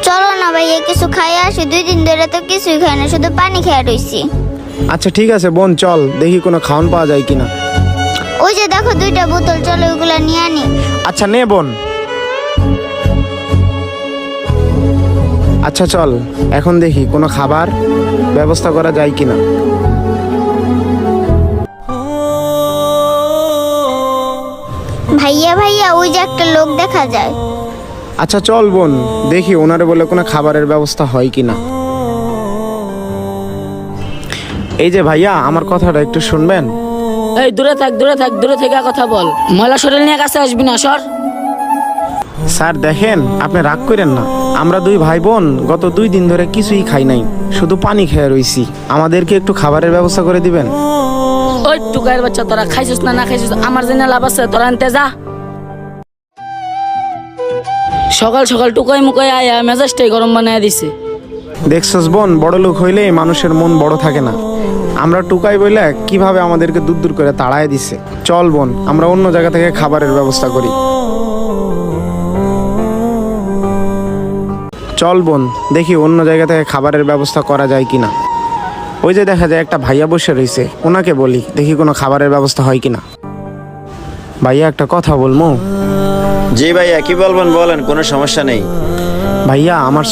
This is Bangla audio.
চলো না ভাইয়া কিছু খাই আসি, 2 দিন ধরে তো কিছুই খাই না, শুধু পানি খেয়ে রইছি। আচ্ছা ঠিক আছে বোন, চল দেখি কোনো খাওয়ান পাওয়া যায় কিনা। ওই যে দেখো 2টা বোতল, চলো ওগুলা নিয়ে আনি। আচ্ছা নে বোন। আচ্ছা চল এখন দেখি কোনো খাবার ব্যবস্থা করা যায় কিনা। ভাইয়া ভাইয়া ওই যে একটা লোক দেখা যায়। আচ্ছা চল বোন, দেখি ওনারে বলে কোনো খাবারের ব্যবস্থা হয় কিনা। এই যে ভাইয়া, আমার কথাটা একটু শুনবেন? এই দূরে থাক, দূরে থাক, দূরে থেকে কথা বল। ময়লা শরীর নিয়ে কাছে আসবি না, সর। স্যার দেখেন, আপনি রাগ করেন না, আমরা 2 ভাই বোন গত 2 দিন ধরে কিছুই খাই নাই, শুধু পানি খেয়ে রইছি। আমাদেরকে একটু খাবারের ব্যবস্থা করে দিবেন? ওই টুকাইয়ের বাচ্চা, তোরা খাইছিস না খাইছিস আমার জেনে লাভ আছে? তোরা আনতে যা। সকাল সকাল টুকাই মুকাই আয়া মেজাজটাই গরম বানায় দিছে। দেখছস বোন, বড় লোক হইলেই মানুষের মন বড় থাকে না। আমরা টুকাই বইলে কিভাবে আমাদেরকে দূর দূর করে তাড়ায় দিছে। চল বোন, আমরা অন্য জায়গা থেকে খাবারের ব্যবস্থা করি। চল বোন, দেখি অন্য জায়গা থেকে খাবারের ব্যবস্থা করা যায় কিনা। ওই যে দেখা যায় একটা ভাইয়া বসে রয়েছে, ওনাকে বলি দেখি কোনো খাবারের ব্যবস্থা হয় কিনা। ভাইয়া একটা কথা বলবো? জি ভাইয়া, কি বলবেন বলেন, কোনো সমস্যা নেই। ভাইয়া আমার